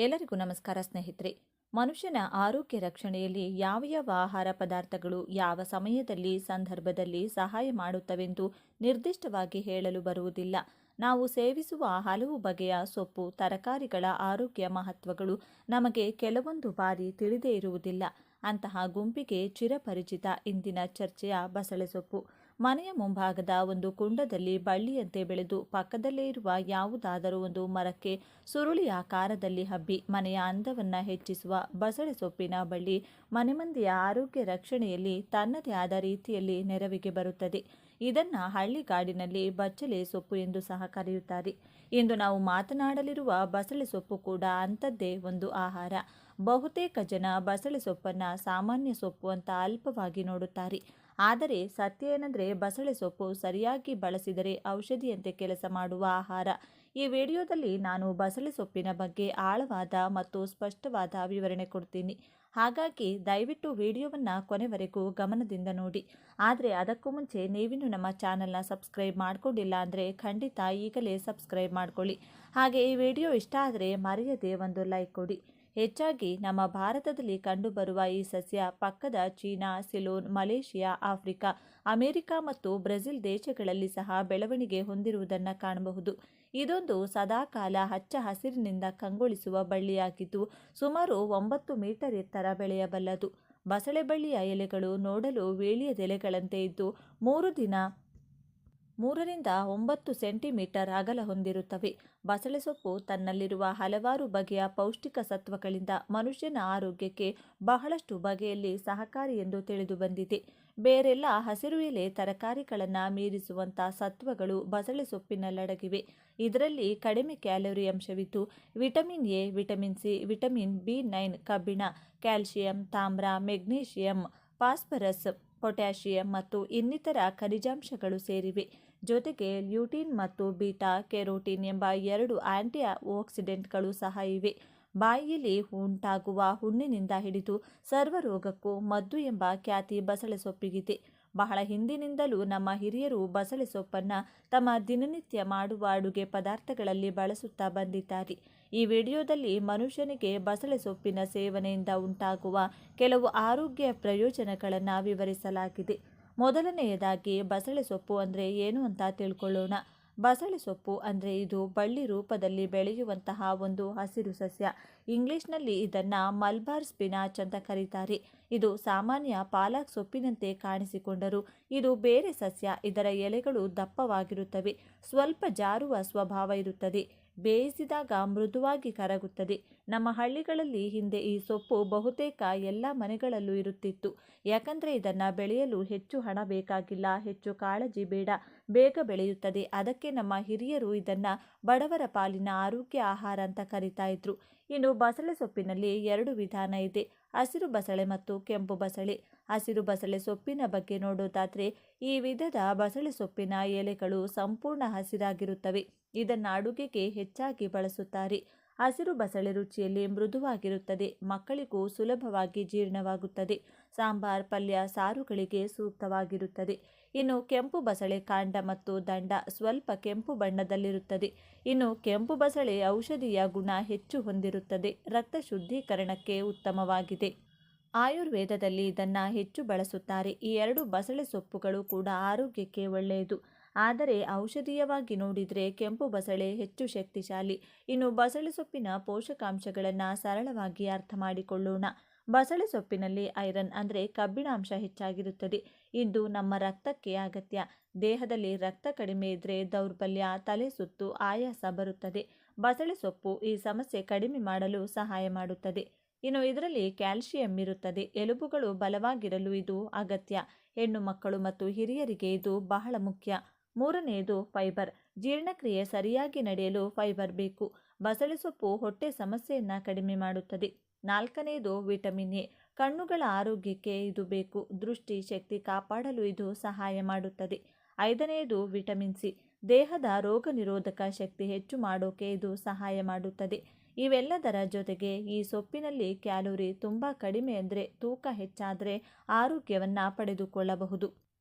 ಎಲ್ಲರಿಗೂ ನಮಸ್ಕಾರ ಸ್ನೇಹಿತರೆ. ಮನುಷ್ಯನ ಆರೋಗ್ಯ ರಕ್ಷಣೆಯಲ್ಲಿ ಯಾವ ಯಾವ ಆಹಾರ ಪದಾರ್ಥಗಳು ಯಾವ ಸಮಯದಲ್ಲಿ ಸಂದರ್ಭದಲ್ಲಿ ಸಹಾಯ ಮಾಡುತ್ತವೆಂದು ನಿರ್ದಿಷ್ಟವಾಗಿ ಹೇಳಲು ಬರುವುದಿಲ್ಲ. ನಾವು ಸೇವಿಸುವ ಹಲವು ಬಗೆಯ ಸೊಪ್ಪು ತರಕಾರಿಗಳ ಆರೋಗ್ಯ ಮಹತ್ವಗಳು ನಮಗೆ ಕೆಲವೊಂದು ಬಾರಿ ತಿಳಿದೇ ಇರುವುದಿಲ್ಲ. ಅಂತಹ ಗುಂಪಿಗೆ ಚಿರಪರಿಚಿತ ಇಂದಿನ ಚರ್ಚೆಯ ಬಸಳೆ ಸೊಪ್ಪು. ಮನೆಯ ಮುಂಭಾಗದ ಒಂದು ಕುಂಡದಲ್ಲಿ ಬಳ್ಳಿಯಂತೆ ಬೆಳೆದು ಪಕ್ಕದಲ್ಲೇ ಇರುವ ಯಾವುದಾದರೂ ಒಂದು ಮರಕ್ಕೆ ಸುರುಳಿ ಆಕಾರದಲ್ಲಿ ಹಬ್ಬಿ ಮನೆಯ ಅಂದವನ್ನ ಹೆಚ್ಚಿಸುವ ಬಸಳೆ ಸೊಪ್ಪಿನ ಬಳ್ಳಿ ಮನೆಮಂದಿಯ ಆರೋಗ್ಯ ರಕ್ಷಣೆಯಲ್ಲಿ ತನ್ನದೇ ಆದ ರೀತಿಯಲ್ಲಿ ನೆರವಿಗೆ ಬರುತ್ತದೆ. ಇದನ್ನ ಹಳ್ಳಿಗಾಡಿನಲ್ಲಿ ಬಚ್ಚಲೆ ಸೊಪ್ಪು ಎಂದು ಸಹ ಕರೆಯುತ್ತಾರೆ. ಇಂದು ನಾವು ಮಾತನಾಡಲಿರುವ ಬಸಳೆ ಸೊಪ್ಪು ಕೂಡ ಅಂಥದ್ದೇ ಒಂದು ಆಹಾರ. ಬಹುತೇಕ ಜನ ಬಸಳೆ ಸೊಪ್ಪನ್ನ ಸಾಮಾನ್ಯ ಸೊಪ್ಪು ಅಂತ ಅಲ್ಪವಾಗಿ ನೋಡುತ್ತಾರೆ. ಆದರೆ ಸತ್ಯ ಏನಂದ್ರೆ ಬಸಳೆ ಸೊಪ್ಪು ಸರಿಯಾಗಿ ಬಳಸಿದರೆ ಔಷಧಿಯಂತೆ ಕೆಲಸ ಮಾಡುವ ಆಹಾರ. ಈ ವಿಡಿಯೋದಲ್ಲಿ ನಾನು ಬಸಳೆ ಸೊಪ್ಪಿನ ಬಗ್ಗೆ ಆಳವಾದ ಮತ್ತು ಸ್ಪಷ್ಟವಾದ ವಿವರಣೆ ಕೊಡ್ತೀನಿ. ಹಾಗಾಗಿ ದಯವಿಟ್ಟು ವಿಡಿಯೋವನ್ನು ಕೊನೆವರೆಗೂ ಗಮನದಿಂದ ನೋಡಿ. ಆದರೆ ಅದಕ್ಕೂ ಮುಂಚೆ ನೀವಿನ್ನು ನಮ್ಮ ಚಾನಲ್ನ ಸಬ್ಸ್ಕ್ರೈಬ್ ಮಾಡ್ಕೊಂಡಿಲ್ಲ ಅಂದರೆ ಖಂಡಿತ ಈಗಲೇ ಸಬ್ಸ್ಕ್ರೈಬ್ ಮಾಡ್ಕೊಳ್ಳಿ. ಹಾಗೆ ಈ ವಿಡಿಯೋ ಇಷ್ಟ ಆದರೆ ಮರೆಯದೆ ಒಂದು ಲೈಕ್ ಕೊಡಿ. ಹೆಚ್ಚಾಗಿ ನಮ್ಮ ಭಾರತದಲ್ಲಿ ಕಂಡುಬರುವ ಈ ಸಸ್ಯ ಪಕ್ಕದ China, Ceylon, Malaysia, Africa, America ಮತ್ತು ಬ್ರೆಜಿಲ್ ದೇಶಗಳಲ್ಲಿ ಸಹ ಬೆಳವಣಿಗೆ ಹೊಂದಿರುವುದನ್ನು ಕಾಣಬಹುದು. ಇದೊಂದು ಸದಾಕಾಲ ಹಚ್ಚ ಹಸಿರಿನಿಂದ ಕಂಗೊಳಿಸುವ ಬಳ್ಳಿಯಾಗಿದ್ದು ಸುಮಾರು 9 ಮೀಟರ್ ಎತ್ತರ ಬೆಳೆಯಬಲ್ಲದು. ಬಸಳೆ ಬಳ್ಳಿಯ ಎಲೆಗಳು ನೋಡಲು ವೀಳ್ಯದೆಲೆಗಳಂತೆ ಇದ್ದು 3ರಿಂದ 9 ಸೆಂಟಿಮೀಟರ್ ಅಗಲ ಹೊಂದಿರುತ್ತವೆ. ಬಸಳೆ ಸೊಪ್ಪು ತನ್ನಲ್ಲಿರುವ ಹಲವಾರು ಬಗೆಯ ಪೌಷ್ಟಿಕ ಸತ್ವಗಳಿಂದ ಮನುಷ್ಯನ ಆರೋಗ್ಯಕ್ಕೆ ಬಹಳಷ್ಟು ಬಗೆಯಲ್ಲಿ ಸಹಕಾರಿ ಎಂದು ತಿಳಿದು ಬಂದಿದೆ. ಬೇರೆಲ್ಲ ಹಸಿರು ಎಲೆ ತರಕಾರಿಗಳನ್ನು ಮೀರಿಸುವಂಥ ಸತ್ವಗಳು ಬಸಳೆ ಸೊಪ್ಪಿನಲ್ಲಡಗಿವೆ. ಇದರಲ್ಲಿ ಕಡಿಮೆ ಕ್ಯಾಲೋರಿ ಅಂಶವಿದ್ದು vitamin A, vitamin C, vitamin B nine, ಕಬ್ಬಿಣ, ಕ್ಯಾಲ್ಸಿಯಂ, ತಾಮ್ರ, ಮೆಗ್ನೀಷಿಯಂ, ಫಾಸ್ಫರಸ್, ಪೊಟ್ಯಾಷಿಯಂ ಮತ್ತು ಇನ್ನಿತರ ಖನಿಜಾಂಶಗಳು ಸೇರಿವೆ. ಜೊತೆಗೆ ಲ್ಯೂಟಿನ್ ಮತ್ತು ಬೀಟಾ ಕೆರೋಟಿನ್ ಎಂಬ 2 ಆಂಟಿ ಆಕ್ಸಿಡೆಂಟ್ಗಳು ಸಹ ಇವೆ. ಬಾಯಿಯಲ್ಲಿ ಉಂಟಾಗುವ ಹುಣ್ಣಿನಿಂದ ಹಿಡಿದು ಸರ್ವರೋಗಕ್ಕೂ ಮದ್ದು ಎಂಬ ಖ್ಯಾತಿ ಬಸಳೆ ಸೊಪ್ಪಿಗಿದೆ. ಬಹಳ ಹಿಂದಿನಿಂದಲೂ ನಮ್ಮ ಹಿರಿಯರು ಬಸಳೆ ಸೊಪ್ಪನ್ನು ತಮ್ಮ ದಿನನಿತ್ಯ ಮಾಡುವ ಅಡುಗೆ ಪದಾರ್ಥಗಳಲ್ಲಿ ಬಳಸುತ್ತಾ ಬಂದಿದ್ದಾರೆ. ಈ ವಿಡಿಯೋದಲ್ಲಿ ಮನುಷ್ಯನಿಗೆ ಬಸಳೆ ಸೊಪ್ಪಿನ ಸೇವನೆಯಿಂದ ಉಂಟಾಗುವ ಕೆಲವು ಆರೋಗ್ಯ ಪ್ರಯೋಜನಗಳನ್ನು ವಿವರಿಸಲಾಗಿದೆ. ಮೊದಲನೆಯದಾಗಿ ಬಸಳೆ ಸೊಪ್ಪು ಅಂದರೆ ಏನು ಅಂತ ತಿಳ್ಕೊಳ್ಳೋಣ. ಬಸಳೆ ಸೊಪ್ಪು ಅಂದರೆ ಇದು ಬಳ್ಳಿ ರೂಪದಲ್ಲಿ ಬೆಳೆಯುವಂತಹ ಒಂದು ಹಸಿರು ಸಸ್ಯ. ಇಂಗ್ಲಿಷ್ನಲ್ಲಿ ಇದನ್ನು ಮಲ್ಬಾರ್ ಸ್ಪಿನಾಚ್ ಅಂತ ಕರೀತಾರೆ. ಇದು ಸಾಮಾನ್ಯ ಪಾಲಕ್ ಸೊಪ್ಪಿನಂತೆ ಕಾಣಿಸಿಕೊಂಡರೂ ಇದು ಬೇರೆ ಸಸ್ಯ. ಇದರ ಎಲೆಗಳು ದಪ್ಪವಾಗಿರುತ್ತವೆ, ಸ್ವಲ್ಪ ಜಾರುವ ಸ್ವಭಾವ ಇರುತ್ತದೆ, ಬೇಯಿಸಿದಾಗ ಮೃದುವಾಗಿ ಕರಗುತ್ತದೆ. ನಮ್ಮ ಹಳ್ಳಿಗಳಲ್ಲಿ ಹಿಂದೆ ಈ ಸೊಪ್ಪು ಬಹುತೇಕ ಎಲ್ಲ ಮನೆಗಳಲ್ಲೂ ಇರುತ್ತಿತ್ತು. ಯಾಕಂದರೆ ಇದನ್ನು ಬೆಳೆಯಲು ಹೆಚ್ಚು ಹಣ ಬೇಕಾಗಿಲ್ಲ, ಹೆಚ್ಚು ಕಾಳಜಿ ಬೇಡ, ಬೇಗ ಬೆಳೆಯುತ್ತದೆ. ಅದಕ್ಕೆ ನಮ್ಮ ಹಿರಿಯರು ಇದನ್ನು ಬಡವರ ಪಾಲಿನ ಆರೋಗ್ಯ ಆಹಾರ ಅಂತ ಕರೀತಾ ಇದ್ರು. ಇನ್ನು ಬಸಳೆ ಸೊಪ್ಪಿನಲ್ಲಿ 2 ವಿಧಾನ ಇದೆ, ಹಸಿರು ಬಸಳೆ ಮತ್ತು ಕೆಂಪು ಬಸಳೆ. ಹಸಿರು ಬಸಳೆ ಸೊಪ್ಪಿನ ಬಗ್ಗೆ ನೋಡೋದಾದ್ರೆ ಈ ವಿಧದ ಬಸಳೆ ಸೊಪ್ಪಿನ ಎಲೆಗಳು ಸಂಪೂರ್ಣ ಹಸಿರಾಗಿರುತ್ತವೆ. ಇದನ್ನು ಅಡುಗೆಗೆ ಹೆಚ್ಚಾಗಿ ಬಳಸುತ್ತಾರೆ. ಹಸಿರು ಬಸಳೆ ರುಚಿಯಲ್ಲಿ ಮೃದುವಾಗಿರುತ್ತದೆ, ಮಕ್ಕಳಿಗೂ ಸುಲಭವಾಗಿ ಜೀರ್ಣವಾಗುತ್ತದೆ, ಸಾಂಬಾರ್, ಪಲ್ಯ, ಸಾರುಗಳಿಗೆ ಸೂಕ್ತವಾಗಿರುತ್ತದೆ. ಇನ್ನು ಕೆಂಪು ಬಸಳೆ ಕಾಂಡ ಮತ್ತು ದಂಡ ಸ್ವಲ್ಪ ಕೆಂಪು ಬಣ್ಣದಲ್ಲಿರುತ್ತದೆ. ಇನ್ನು ಕೆಂಪು ಬಸಳೆ ಔಷಧೀಯ ಗುಣ ಹೆಚ್ಚು ಹೊಂದಿರುತ್ತದೆ, ರಕ್ತ ಶುದ್ಧೀಕರಣಕ್ಕೆ ಉತ್ತಮವಾಗಿದೆ. ಆಯುರ್ವೇದದಲ್ಲಿ ಇದನ್ನು ಹೆಚ್ಚು ಬಳಸುತ್ತಾರೆ. ಈ 2 ಬಸಳೆ ಸೊಪ್ಪುಗಳು ಕೂಡ ಆರೋಗ್ಯಕ್ಕೆ ಒಳ್ಳೆಯದು. ಆದರೆ ಔಷಧೀಯವಾಗಿ ನೋಡಿದರೆ ಕೆಂಪು ಬಸಳೆ ಹೆಚ್ಚು ಶಕ್ತಿಶಾಲಿ. ಇನ್ನು ಬಸಳೆ ಸೊಪ್ಪಿನ ಪೋಷಕಾಂಶಗಳನ್ನು ಸರಳವಾಗಿ ಅರ್ಥ ಮಾಡಿಕೊಳ್ಳೋಣ. ಬಸಳೆ ಸೊಪ್ಪಿನಲ್ಲಿ ಐರನ್ ಅಂದರೆ ಕಬ್ಬಿಣಾಂಶ ಹೆಚ್ಚಾಗಿರುತ್ತದೆ. ಇದು ನಮ್ಮ ರಕ್ತಕ್ಕೆ ಅಗತ್ಯ. ದೇಹದಲ್ಲಿ ರಕ್ತ ಕಡಿಮೆ ಇದ್ದರೆ ದೌರ್ಬಲ್ಯ, ತಲೆ ಸುತ್ತು, ಆಯಾಸ ಬರುತ್ತದೆ. ಬಸಳೆ ಸೊಪ್ಪು ಈ ಸಮಸ್ಯೆ ಕಡಿಮೆ ಮಾಡಲು ಸಹಾಯ ಮಾಡುತ್ತದೆ. ಇನ್ನು ಇದರಲ್ಲಿ ಕ್ಯಾಲ್ಸಿಯಂ ಇರುತ್ತದೆ. ಎಲುಬುಗಳು ಬಲವಾಗಿರಲು ಇದು ಅಗತ್ಯ. ಹೆಣ್ಣು ಮಕ್ಕಳು ಮತ್ತು ಹಿರಿಯರಿಗೆ ಇದು ಬಹಳ ಮುಖ್ಯ. ಮೂರನೆಯದು ಫೈಬರ್. ಜೀರ್ಣಕ್ರಿಯೆ ಸರಿಯಾಗಿ ನಡೆಯಲು ಫೈಬರ್ ಬೇಕು. ಬಸಳೆ ಸೊಪ್ಪು ಹೊಟ್ಟೆ ಸಮಸ್ಯೆಯನ್ನು ಕಡಿಮೆ ಮಾಡುತ್ತದೆ. 4ನೇದು ವಿಟಮಿನ್ ಎ. ಕಣ್ಣುಗಳ ಆರೋಗ್ಯಕ್ಕೆ ಇದು ಬೇಕು. ದೃಷ್ಟಿ ಶಕ್ತಿ ಕಾಪಾಡಲು ಇದು ಸಹಾಯ ಮಾಡುತ್ತದೆ. 5ನೇದು ವಿಟಮಿನ್ ಸಿ. ದೇಹದ ರೋಗ ನಿರೋಧಕ ಶಕ್ತಿ ಹೆಚ್ಚು ಮಾಡೋಕೆ ಇದು ಸಹಾಯ ಮಾಡುತ್ತದೆ. ಇವೆಲ್ಲದರ ಜೊತೆಗೆ ಈ ಸೊಪ್ಪಿನಲ್ಲಿ ಕ್ಯಾಲೋರಿ ತುಂಬ ಕಡಿಮೆ ಅಂದರೆ ತೂಕ ಹೆಚ್ಚಾದರೆ ಆರೋಗ್ಯವನ್ನು ಪಡೆದುಕೊಳ್ಳಬಹುದು.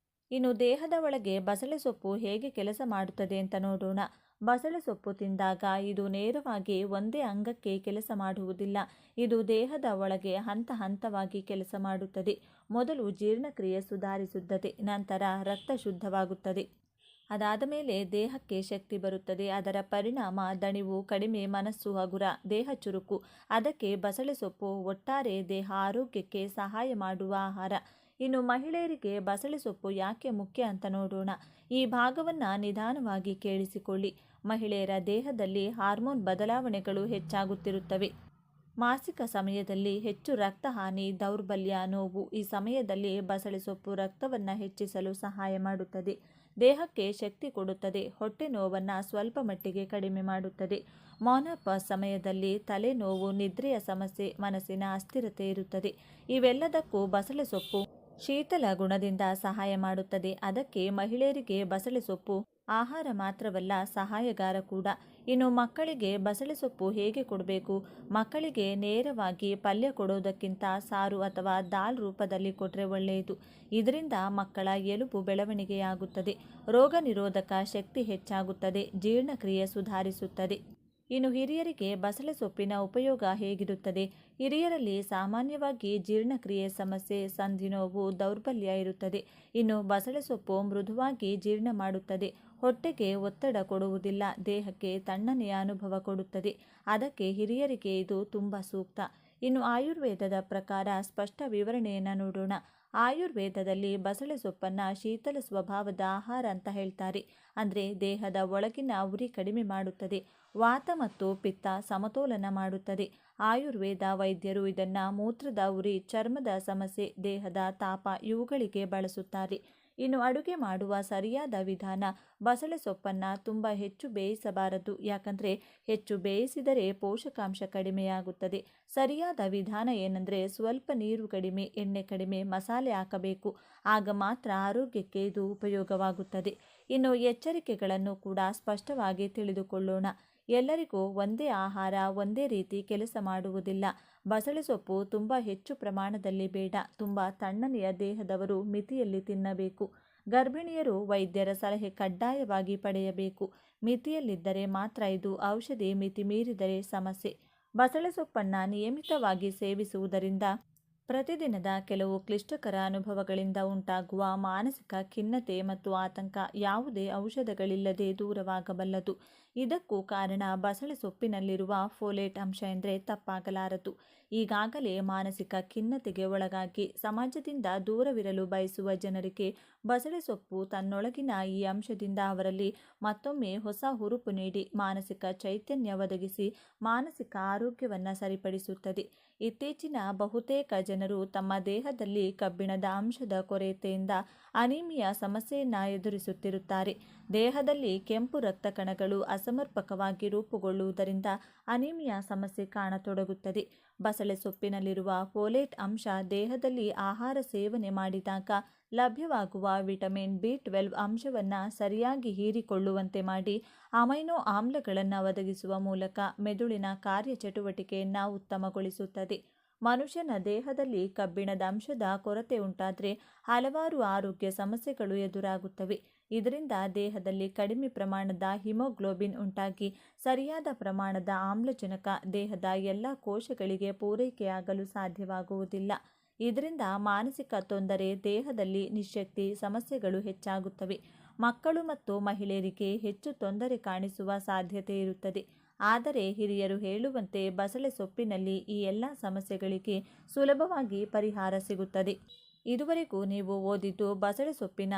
ಇನ್ನು ದೇಹದ ಒಳಗೆ ಬಸಳೆ ಸೊಪ್ಪು ಹೇಗೆ ಕೆಲಸ ಮಾಡುತ್ತದೆ ಅಂತ ನೋಡೋಣ. ಬಸಳೆ ಸೊಪ್ಪು ತಿಂದಾಗ ಇದು ನೇರವಾಗಿ ಒಂದೇ ಅಂಗಕ್ಕೆ ಕೆಲಸ ಮಾಡುವುದಿಲ್ಲ. ಇದು ದೇಹದ ಒಳಗೆ ಹಂತ ಹಂತವಾಗಿ ಕೆಲಸ ಮಾಡುತ್ತದೆ. ಮೊದಲು ಜೀರ್ಣಕ್ರಿಯೆ ಸುಧಾರಿಸುತ್ತದೆ, ನಂತರ ರಕ್ತ ಶುದ್ಧವಾಗುತ್ತದೆ. ಅದಾದ ಮೇಲೆ ದೇಹಕ್ಕೆ ಶಕ್ತಿ ಬರುತ್ತದೆ. ಅದರ ಪರಿಣಾಮ ದಣಿವು ಕಡಿಮೆ, ಮನಸ್ಸು ಹಗುರ, ದೇಹ ಚುರುಕು. ಅದಕ್ಕೆ ಬಸಳೆ ಸೊಪ್ಪು ಒಟ್ಟಾರೆ ದೇಹ ಆರೋಗ್ಯಕ್ಕೆ ಸಹಾಯ ಮಾಡುವ ಆಹಾರ. ಇನ್ನು ಮಹಿಳೆಯರಿಗೆ ಬಸಳೆ ಸೊಪ್ಪು ಯಾಕೆ ಮುಖ್ಯ ಅಂತ ನೋಡೋಣ. ಈ ಭಾಗವನ್ನು ನಿಧಾನವಾಗಿ ಕೇಳಿಸಿಕೊಳ್ಳಿ. ಮಹಿಳೆಯರ ದೇಹದಲ್ಲಿ ಹಾರ್ಮೋನ್ ಬದಲಾವಣೆಗಳು ಹೆಚ್ಚಾಗುತ್ತಿರುತ್ತವೆ. ಮಾಸಿಕ ಸಮಯದಲ್ಲಿ ಹೆಚ್ಚು ರಕ್ತಹಾನಿ, ದೌರ್ಬಲ್ಯ, ನೋವು. ಈ ಸಮಯದಲ್ಲಿ ಬಸಳೆ ಸೊಪ್ಪು ರಕ್ತವನ್ನು ಹೆಚ್ಚಿಸಲು ಸಹಾಯ ಮಾಡುತ್ತದೆ, ದೇಹಕ್ಕೆ ಶಕ್ತಿ ಕೊಡುತ್ತದೆ, ಹೊಟ್ಟೆ ನೋವನ್ನು ಸ್ವಲ್ಪ ಮಟ್ಟಿಗೆ ಕಡಿಮೆ ಮಾಡುತ್ತದೆ. ಮೊನಪಾಸ್ ಸಮಯದಲ್ಲಿ ತಲೆನೋವು, ನಿದ್ರೆಯ ಸಮಸ್ಯೆ, ಮನಸ್ಸಿನ ಅಸ್ಥಿರತೆ ಇರುತ್ತದೆ. ಇವೆಲ್ಲದಕ್ಕೂ ಬಸಳೆ ಸೊಪ್ಪು ಶೀತಲ ಗುಣದಿಂದ ಸಹಾಯ ಮಾಡುತ್ತದೆ. ಅದಕ್ಕೆ ಮಹಿಳೆಯರಿಗೆ ಬಸಳೆ ಸೊಪ್ಪು ಆಹಾರ ಮಾತ್ರವಲ್ಲ, ಸಹಾಯಗಾರ ಕೂಡ. ಇನ್ನು ಮಕ್ಕಳಿಗೆ ಬಸಳೆ ಸೊಪ್ಪು ಹೇಗೆ ಕೊಡಬೇಕು? ಮಕ್ಕಳಿಗೆ ನೇರವಾಗಿ ಪಲ್ಯ ಕೊಡೋದಕ್ಕಿಂತ ಸಾರು ಅಥವಾ ದಾಲ್ ರೂಪದಲ್ಲಿ ಕೊಟ್ಟರೆ ಒಳ್ಳೆಯದು. ಇದರಿಂದ ಮಕ್ಕಳ ಎಲುಬು ಬೆಳವಣಿಗೆಯಾಗುತ್ತದೆ, ರೋಗ ನಿರೋಧಕ ಶಕ್ತಿ ಹೆಚ್ಚಾಗುತ್ತದೆ, ಜೀರ್ಣಕ್ರಿಯೆ ಸುಧಾರಿಸುತ್ತದೆ. ಇನ್ನು ಹಿರಿಯರಿಗೆ ಬಸಳೆ ಸೊಪ್ಪಿನ ಉಪಯೋಗ ಹೇಗಿರುತ್ತದೆ? ಹಿರಿಯರಲ್ಲಿ ಸಾಮಾನ್ಯವಾಗಿ ಜೀರ್ಣಕ್ರಿಯೆ ಸಮಸ್ಯೆ, ಸಂಧಿ ನೋವು, ದೌರ್ಬಲ್ಯ ಇರುತ್ತದೆ. ಇನ್ನು ಬಸಳೆ ಸೊಪ್ಪು ಮೃದುವಾಗಿ ಜೀರ್ಣ ಮಾಡುತ್ತದೆ, ಹೊಟ್ಟೆಗೆ ಒತ್ತಡ ಕೊಡುವುದಿಲ್ಲ, ದೇಹಕ್ಕೆ ತಣ್ಣನೆಯ ಅನುಭವ ಕೊಡುತ್ತದೆ. ಅದಕ್ಕೆ ಹಿರಿಯರಿಗೆ ಇದು ತುಂಬ ಸೂಕ್ತ. ಇನ್ನು ಆಯುರ್ವೇದದ ಪ್ರಕಾರ ಸ್ಪಷ್ಟ ವಿವರಣೆಯನ್ನು ನೋಡೋಣ. ಆಯುರ್ವೇದದಲ್ಲಿ ಬಸಳೆ ಸೊಪ್ಪನ್ನು ಶೀತಲ ಸ್ವಭಾವದ ಆಹಾರ ಅಂತ ಹೇಳ್ತಾರೆ. ಅಂದರೆ ದೇಹದ ಒಳಗಿನ ಉರಿ ಕಡಿಮೆ ಮಾಡುತ್ತದೆ, ವಾತ ಮತ್ತು ಪಿತ್ತ ಸಮತೋಲನ ಮಾಡುತ್ತದೆ. ಆಯುರ್ವೇದ ವೈದ್ಯರು ಇದನ್ನು ಮೂತ್ರದ ಉರಿ, ಚರ್ಮದ ಸಮಸ್ಯೆ, ದೇಹದ ತಾಪ ಇವುಗಳಿಗೆ ಬಳಸುತ್ತಾರೆ. ಇನ್ನು ಅಡುಗೆ ಮಾಡುವ ಸರಿಯಾದ ವಿಧಾನ. ಬಸಳೆ ಸೊಪ್ಪನ್ನು ತುಂಬ ಹೆಚ್ಚು ಬೇಯಿಸಬಾರದು, ಯಾಕಂದರೆ ಹೆಚ್ಚು ಬೇಯಿಸಿದರೆ ಪೋಷಕಾಂಶ ಕಡಿಮೆಯಾಗುತ್ತದೆ. ಸರಿಯಾದ ವಿಧಾನ ಏನಂದರೆ ಸ್ವಲ್ಪ ನೀರು ಕಡಿಮೆ, ಎಣ್ಣೆ ಕಡಿಮೆ, ಮಸಾಲೆ ಹಾಕಬೇಕು. ಆಗ ಮಾತ್ರ ಆರೋಗ್ಯಕ್ಕೆ ಇದು ಉಪಯೋಗವಾಗುತ್ತದೆ. ಇನ್ನು ಎಚ್ಚರಿಕೆಗಳನ್ನು ಕೂಡ ಸ್ಪಷ್ಟವಾಗಿ ತಿಳಿದುಕೊಳ್ಳೋಣ. ಎಲ್ಲರಿಗೂ ಒಂದೇ ಆಹಾರ ಒಂದೇ ರೀತಿ ಕೆಲಸ ಮಾಡುವುದಿಲ್ಲ. ಬಸಳೆ ಸೊಪ್ಪು ತುಂಬ ಹೆಚ್ಚು ಪ್ರಮಾಣದಲ್ಲಿ ಬೇಡ. ತುಂಬ ತಣ್ಣನೆಯ ದೇಹದವರು ಮಿತಿಯಲ್ಲಿ ತಿನ್ನಬೇಕು. ಗರ್ಭಿಣಿಯರು ವೈದ್ಯರ ಸಲಹೆ ಕಡ್ಡಾಯವಾಗಿ ಪಡೆಯಬೇಕು. ಮಿತಿಯಲ್ಲಿದ್ದರೆ ಮಾತ್ರ ಇದು ಔಷಧಿ, ಮಿತಿ ಮೀರಿದರೆ ಸಮಸ್ಯೆ. ಬಸಳೆ ಸೊಪ್ಪನ್ನು ನಿಯಮಿತವಾಗಿ ಸೇವಿಸುವುದರಿಂದ ಪ್ರತಿದಿನದ ಕೆಲವು ಕ್ಲಿಷ್ಟಕರ ಅನುಭವಗಳಿಂದ ಉಂಟಾಗುವ ಮಾನಸಿಕ ಖಿನ್ನತೆ ಮತ್ತು ಆತಂಕ ಯಾವುದೇ ಔಷಧಗಳಿಲ್ಲದೆ ದೂರವಾಗಬಲ್ಲದು. ಇದಕ್ಕೂ ಕಾರಣ ಬಸಳೆ ಸೊಪ್ಪಿನಲ್ಲಿರುವ ಫೋಲೇಟ್ ಅಂಶ ಎಂದರೆ ತಪ್ಪಾಗಲಾರದು. ಈಗಾಗಲೇ ಮಾನಸಿಕ ಖಿನ್ನತೆಗೆ ಒಳಗಾಗಿ ಸಮಾಜದಿಂದ ದೂರವಿರಲು ಬಯಸುವ ಜನರಿಗೆ ಬಸಳೆ ಸೊಪ್ಪು ತನ್ನೊಳಗಿನ ಈ ಅಂಶದಿಂದ ಅವರಲ್ಲಿ ಮತ್ತೊಮ್ಮೆ ಹೊಸ ಹುರುಪು ನೀಡಿ ಮಾನಸಿಕ ಚೈತನ್ಯ ಒದಗಿಸಿ ಮಾನಸಿಕ ಆರೋಗ್ಯವನ್ನು ಸರಿಪಡಿಸುತ್ತದೆ. ಇತ್ತೀಚಿನ ಬಹುತೇಕ ಜನರು ತಮ್ಮ ದೇಹದಲ್ಲಿ ಕಬ್ಬಿಣದ ಅಂಶದ ಕೊರತೆಯಿಂದ ಅನೀಮಿಯಾ ಸಮಸ್ಯೆಯನ್ನು ಎದುರಿಸುತ್ತಿರುತ್ತಾರೆ. ದೇಹದಲ್ಲಿ ಕೆಂಪು ರಕ್ತ ಕಣಗಳು ಅಸಮರ್ಪಕವಾಗಿ ರೂಪುಗೊಳ್ಳುವುದರಿಂದ ಅನೀಮಿಯಾ ಸಮಸ್ಯೆ ಕಾಣತೊಡಗುತ್ತದೆ. ಬಸಳೆ ಸೊಪ್ಪಿನಲ್ಲಿರುವ ಫೋಲೇಟ್ ಅಂಶ ದೇಹದಲ್ಲಿ ಆಹಾರ ಸೇವನೆ ಮಾಡಿದಾಗ ಲಭ್ಯವಾಗುವ ವಿಟಮಿನ್ B12 ಅಂಶವನ್ನು ಸರಿಯಾಗಿ ಹೀರಿಕೊಳ್ಳುವಂತೆ ಮಾಡಿ ಅಮೈನೋ ಆಮ್ಲಗಳನ್ನು ಒದಗಿಸುವ ಮೂಲಕ ಮೆದುಳಿನ ಕಾರ್ಯಚಟುವಟಿಕೆಯನ್ನು ಉತ್ತಮಗೊಳಿಸುತ್ತದೆ. ಮನುಷ್ಯನ ದೇಹದಲ್ಲಿ ಕಬ್ಬಿಣದ ಅಂಶದ ಕೊರತೆ ಉಂಟಾದರೆ ಹಲವಾರು ಆರೋಗ್ಯ ಸಮಸ್ಯೆಗಳು ಎದುರಾಗುತ್ತವೆ. ಇದರಿಂದ ದೇಹದಲ್ಲಿ ಕಡಿಮೆ ಪ್ರಮಾಣದ ಹಿಮೋಗ್ಲೋಬಿನ್ ಉಂಟಾಗಿ ಸರಿಯಾದ ಪ್ರಮಾಣದ ಆಮ್ಲಜನಕ ದೇಹದ ಎಲ್ಲ ಕೋಶಗಳಿಗೆ ಪೂರೈಕೆಯಾಗಲು ಸಾಧ್ಯವಾಗುವುದಿಲ್ಲ. ಇದರಿಂದ ಮಾನಸಿಕ ತೊಂದರೆ, ದೇಹದಲ್ಲಿ ನಿಶ್ಶಕ್ತಿ ಸಮಸ್ಯೆಗಳು ಹೆಚ್ಚಾಗುತ್ತವೆ. ಮಕ್ಕಳು ಮತ್ತು ಮಹಿಳೆಯರಿಗೆ ಹೆಚ್ಚು ತೊಂದರೆ ಕಾಣಿಸುವ ಸಾಧ್ಯತೆ ಇರುತ್ತದೆ. ಆದರೆ ಹಿರಿಯರು ಹೇಳುವಂತೆ ಬಸಳೆ ಸೊಪ್ಪಿನಲ್ಲಿ ಈ ಎಲ್ಲ ಸಮಸ್ಯೆಗಳಿಗೆ ಸುಲಭವಾಗಿ ಪರಿಹಾರ ಸಿಗುತ್ತದೆ. ಇದುವರೆಗೂ ನೀವು ಓದಿದ್ದು ಬಸಳೆ ಸೊಪ್ಪಿನ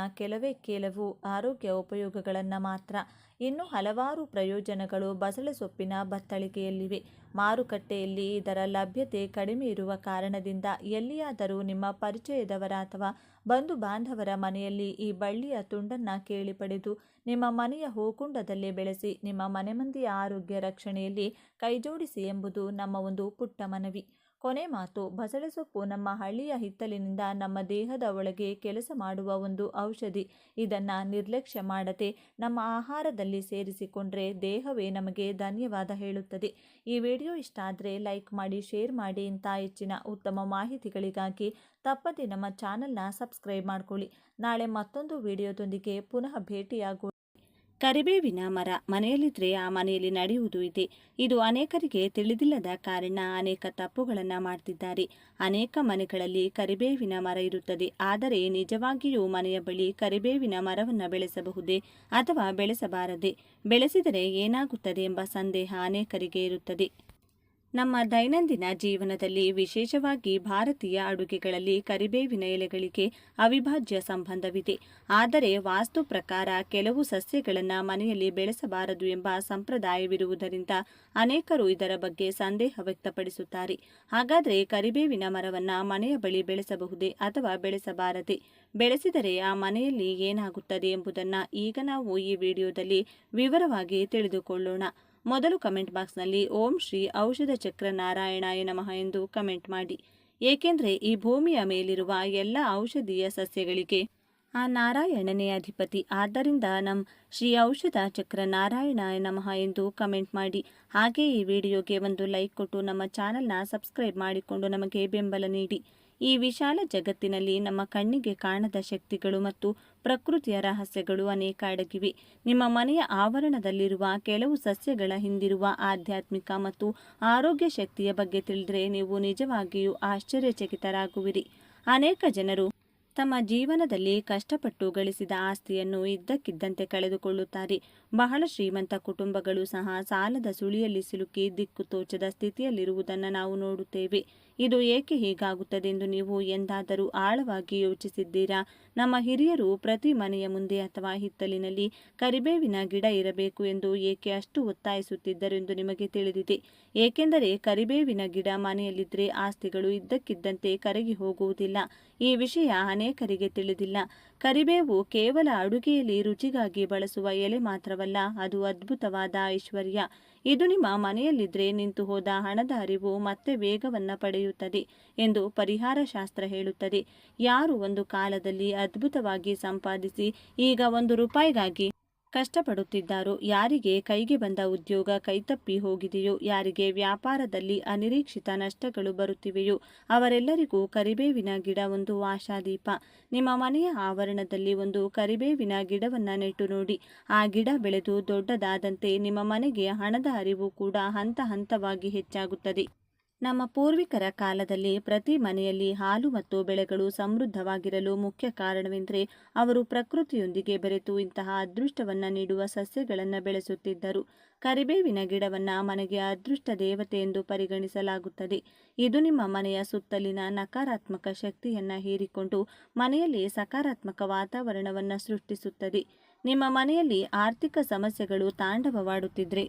ಕೆಲವು ಆರೋಗ್ಯ ಉಪಯೋಗಗಳನ್ನು ಮಾತ್ರ. ಇನ್ನೂ ಹಲವಾರು ಪ್ರಯೋಜನಗಳು ಬಸಳೆ ಸೊಪ್ಪಿನ ಬತ್ತಳಿಕೆಯಲ್ಲಿವೆ. ಮಾರುಕಟ್ಟೆಯಲ್ಲಿ ಇದರ ಲಭ್ಯತೆ ಕಡಿಮೆ ಇರುವ ಕಾರಣದಿಂದ ಎಲ್ಲಿಯಾದರೂ ನಿಮ್ಮ ಪರಿಚಯದವರ ಅಥವಾ ಬಂಧು ಬಾಂಧವರ ಮನೆಯಲ್ಲಿ ಈ ಬಳ್ಳಿಯ ತುಂಡನ್ನು ಕೇಳಿ ಪಡೆದು ನಿಮ್ಮ ಮನೆಯ ಹೂಕುಂಡದಲ್ಲೇ ಬೆಳೆಸಿ ನಿಮ್ಮ ಮನೆ ಮಂದಿಯ ಆರೋಗ್ಯ ರಕ್ಷಣೆಯಲ್ಲಿ ಕೈಜೋಡಿಸಿ ಎಂಬುದು ನಮ್ಮ ಒಂದು ಪುಟ್ಟ ಮನವಿ. ಕೊನೆ ಮಾತು. ಬಸಳೆ ಸೊಪ್ಪು ನಮ್ಮ ಹಳ್ಳಿಯ ಹಿತ್ತಲಿನಿಂದ ನಮ್ಮ ದೇಹದ ಒಳಗೆ ಕೆಲಸ ಮಾಡುವ ಒಂದು ಔಷಧಿ. ಇದನ್ನು ನಿರ್ಲಕ್ಷ್ಯ ಮಾಡದೆ ನಮ್ಮ ಆಹಾರದಲ್ಲಿ ಸೇರಿಸಿಕೊಂಡ್ರೆ ದೇಹವೇ ನಮಗೆ ಧನ್ಯವಾದ ಹೇಳುತ್ತದೆ. ಈ ವಿಡಿಯೋ ಇಷ್ಟ ಆದರೆ ಲೈಕ್ ಮಾಡಿ, ಶೇರ್ ಮಾಡಿ. ಇಂಥ ಹೆಚ್ಚಿನ ಉತ್ತಮ ಮಾಹಿತಿಗಳಿಗಾಗಿ ತಪ್ಪದೆ ನಮ್ಮ ಚಾನಲ್ನ ಸಬ್ಸ್ಕ್ರೈಬ್ ಮಾಡ್ಕೊಳ್ಳಿ. ನಾಳೆ ಮತ್ತೊಂದು ವಿಡಿಯೋದೊಂದಿಗೆ ಪುನಃ ಭೇಟಿಯಾಗೋಣ. ಕರಿಬೇವಿನ ಮರ ಮನೆಯಲ್ಲಿದ್ದರೆ ಆ ಮನೆಯಲ್ಲಿ ನಡೆಯುವುದು ಇದೆ. ಇದು ಅನೇಕರಿಗೆ ತಿಳಿದಿಲ್ಲದ ಕಾರಣ ಅನೇಕ ತಪ್ಪುಗಳನ್ನು ಮಾಡ್ತಿದ್ದಾರೆ. ಅನೇಕ ಮನೆಗಳಲ್ಲಿ ಕರಿಬೇವಿನ ಮರ ಇರುತ್ತದೆ, ಆದರೆ ನಿಜವಾಗಿಯೂ ಮನೆಯ ಬಳಿ ಕರಿಬೇವಿನ ಮರವನ್ನು ಬೆಳೆಸಬಹುದೇ ಅಥವಾ ಬೆಳೆಸಬಾರದೆ, ಬೆಳೆಸಿದರೆ ಏನಾಗುತ್ತದೆ ಎಂಬ ಸಂದೇಹ ಅನೇಕರಿಗೆ ಇರುತ್ತದೆ. ನಮ್ಮ ದೈನಂದಿನ ಜೀವನದಲ್ಲಿ ವಿಶೇಷವಾಗಿ ಭಾರತೀಯ ಅಡುಗೆಗಳಲ್ಲಿ ಕರಿಬೇವಿನ ಎಲೆಗಳಿಗೆ ಅವಿಭಾಜ್ಯ ಸಂಬಂಧವಿದೆ. ಆದರೆ ವಾಸ್ತು ಪ್ರಕಾರ ಕೆಲವು ಸಸ್ಯಗಳನ್ನು ಮನೆಯಲ್ಲಿ ಬೆಳೆಸಬಾರದು ಎಂಬ ಸಂಪ್ರದಾಯವಿರುವುದರಿಂದ ಅನೇಕರು ಇದರ ಬಗ್ಗೆ ಸಂದೇಹ ವ್ಯಕ್ತಪಡಿಸುತ್ತಾರೆ. ಹಾಗಾದರೆ ಕರಿಬೇವಿನ ಮರವನ್ನು ಮನೆಯ ಬಳಿ ಬೆಳೆಸಬಹುದೇ ಅಥವಾ ಬೆಳೆಸಬಾರದೆ, ಬೆಳೆಸಿದರೆ ಆ ಮನೆಯಲ್ಲಿ ಏನಾಗುತ್ತದೆ ಎಂಬುದನ್ನು ಈಗ ನಾವು ಈ ವಿಡಿಯೋದಲ್ಲಿ ವಿವರವಾಗಿ ತಿಳಿದುಕೊಳ್ಳೋಣ. ಮೊದಲು ಕಮೆಂಟ್ ಬಾಕ್ಸ್ನಲ್ಲಿ ಓಂ ಶ್ರೀ ಔಷಧ ಚಕ್ರ ನಾರಾಯಣಾಯ ನಮಃ ಎಂದು ಕಮೆಂಟ್ ಮಾಡಿ. ಏಕೆಂದರೆ ಈ ಭೂಮಿಯ ಮೇಲಿರುವ ಎಲ್ಲ ಔಷಧೀಯ ಸಸ್ಯಗಳಿಗೆ ಆ ನಾರಾಯಣನೇ ಅಧಿಪತಿ. ಆದ್ದರಿಂದ ಶ್ರೀ ಔಷಧ ಚಕ್ರ ನಾರಾಯಣಾಯ ನಮಃ ಎಂದು ಕಮೆಂಟ್ ಮಾಡಿ. ಹಾಗೆ ಈ ವಿಡಿಯೋಗೆ ಒಂದು ಲೈಕ್ ಕೊಟ್ಟು ನಮ್ಮ ಚಾನಲ್ನ ಸಬ್ಸ್ಕ್ರೈಬ್ ಮಾಡಿಕೊಂಡು ನಮಗೆ ಬೆಂಬಲ ನೀಡಿ. ಈ ವಿಶಾಲ ಜಗತ್ತಿನಲ್ಲಿ ನಮ್ಮ ಕಣ್ಣಿಗೆ ಕಾಣದ ಶಕ್ತಿಗಳು ಮತ್ತು ಪ್ರಕೃತಿಯ ರಹಸ್ಯಗಳು ಅನೇಕ ಅಡಗಿವೆ. ನಿಮ್ಮ ಮನೆಯ ಆವರಣದಲ್ಲಿರುವ ಕೆಲವು ಸಸ್ಯಗಳ ಹಿಂದಿರುವ ಆಧ್ಯಾತ್ಮಿಕ ಮತ್ತು ಆರೋಗ್ಯ ಶಕ್ತಿಯ ಬಗ್ಗೆ ತಿಳಿದರೆ ನೀವು ನಿಜವಾಗಿಯೂ ಆಶ್ಚರ್ಯಚಕಿತರಾಗುವಿರಿ. ಅನೇಕ ಜನರು ತಮ್ಮ ಜೀವನದಲ್ಲಿ ಕಷ್ಟಪಟ್ಟು ಗಳಿಸಿದ ಆಸ್ತಿಯನ್ನು ಇದ್ದಕ್ಕಿದ್ದಂತೆ ಕಳೆದುಕೊಳ್ಳುತ್ತಾರೆ. ಬಹಳ ಶ್ರೀಮಂತ ಕುಟುಂಬಗಳು ಸಹ ಸಾಲದ ಸುಳಿಯಲ್ಲಿ ಸಿಲುಕಿ ದಿಕ್ಕು ತೋಚದ ಸ್ಥಿತಿಯಲ್ಲಿರುವುದನ್ನು ನಾವು ನೋಡುತ್ತೇವೆ. ಇದು ಏಕೆ ಹೀಗಾಗುತ್ತದೆ ಎಂದು ನೀವು ಎಂದಾದರೂ ಆಳವಾಗಿ ಯೋಚಿಸಿದ್ದೀರಾ? ನಮ್ಮ ಹಿರಿಯರು ಪ್ರತಿ ಮನೆಯ ಮುಂದೆ ಅಥವಾ ಹಿತ್ತಲಿನಲ್ಲಿ ಕರಿಬೇವಿನ ಗಿಡ ಇರಬೇಕು ಎಂದು ಏಕೆ ಅಷ್ಟು ಒತ್ತಾಯಿಸುತ್ತಿದ್ದರು ಎಂದು ನಿಮಗೆ ತಿಳಿದಿದೆ. ಏಕೆಂದರೆ ಕರಿಬೇವಿನ ಗಿಡ ಮನೆಯಲ್ಲಿದ್ದರೆ ಆಸ್ತಿಗಳು ಇದ್ದಕ್ಕಿದ್ದಂತೆ ಕರಗಿ ಹೋಗುವುದಿಲ್ಲ. ಈ ವಿಷಯ ಅನೇಕರಿಗೆ ತಿಳಿದಿಲ್ಲ. ಕರಿಬೇವು ಕೇವಲ ಅಡುಗೆಯಲ್ಲಿ ರುಚಿಗಾಗಿ ಬಳಸುವ ಎಲೆ ಮಾತ್ರವಲ್ಲ, ಅದು ಅದ್ಭುತವಾದ ಐಶ್ವರ್ಯ. ಇದು ನಿಮ್ಮ ಮನೆಯಲ್ಲಿದ್ದರೆ ನಿಂತು ಹೋದ ಹಣದ ಹರಿವು ಮತ್ತೆ ವೇಗವನ್ನು ಪಡೆಯುತ್ತದೆ ಎಂದು ಪರಿಹಾರ ಶಾಸ್ತ್ರ ಹೇಳುತ್ತದೆ. ಯಾರು ಒಂದು ಕಾಲದಲ್ಲಿ ಅದ್ಭುತವಾಗಿ ಸಂಪಾದಿಸಿ ಈಗ ₹1ಗಾಗಿ ಕಷ್ಟಪಡುತ್ತಿದ್ದಾರೋ, ಯಾರಿಗೆ ಕೈಗೆ ಬಂದ ಉದ್ಯೋಗ ಕೈತಪ್ಪಿ ಹೋಗಿದೆಯೋ, ಯಾರಿಗೆ ವ್ಯಾಪಾರದಲ್ಲಿ ಅನಿರೀಕ್ಷಿತ ನಷ್ಟಗಳು ಬರುತ್ತಿವೆಯೋ ಅವರೆಲ್ಲರಿಗೂ ಕರಿಬೇವಿನ ಗಿಡ ಒಂದು ಆಶಾದೀಪ. ನಿಮ್ಮ ಮನೆಯ ಆವರಣದಲ್ಲಿ ಒಂದು ಕರಿಬೇವಿನ ಗಿಡವನ್ನು ನೆಟ್ಟು ನೋಡಿ. ಆ ಗಿಡ ಬೆಳೆದು ದೊಡ್ಡದಾದಂತೆ ನಿಮ್ಮ ಮನೆಗೆ ಹಣದ ಹರಿವು ಕೂಡ ಹಂತ ಹಂತವಾಗಿ ಹೆಚ್ಚಾಗುತ್ತದೆ. ನಮ್ಮ ಪೂರ್ವಿಕರ ಕಾಲದಲ್ಲಿ ಪ್ರತಿ ಮನೆಯಲ್ಲಿ ಹಾಲು ಮತ್ತು ಬೆಳೆಗಳು ಸಮೃದ್ಧವಾಗಿರಲು ಮುಖ್ಯ ಕಾರಣವೆಂದರೆ ಅವರು ಪ್ರಕೃತಿಯೊಂದಿಗೆ ಬೆರೆತು ಇಂತಹ ಅದೃಷ್ಟವನ್ನು ನೀಡುವ ಸಸ್ಯಗಳನ್ನು ಬೆಳೆಸುತ್ತಿದ್ದರು. ಕರಿಬೇವಿನ ಗಿಡವನ್ನು ಮನೆಗೆ ಅದೃಷ್ಟ ದೇವತೆ ಎಂದು ಪರಿಗಣಿಸಲಾಗುತ್ತದೆ. ಇದು ನಿಮ್ಮ ಮನೆಯ ಸುತ್ತಲಿನ ನಕಾರಾತ್ಮಕ ಶಕ್ತಿಯನ್ನು ಹೀರಿಕೊಂಡು ಮನೆಯಲ್ಲಿ ಸಕಾರಾತ್ಮಕ ವಾತಾವರಣವನ್ನು ಸೃಷ್ಟಿಸುತ್ತದೆ. ನಿಮ್ಮ ಮನೆಯಲ್ಲಿ ಆರ್ಥಿಕ ಸಮಸ್ಯೆಗಳು ತಾಂಡವವಾಡುತ್ತಿದ್ರೆ,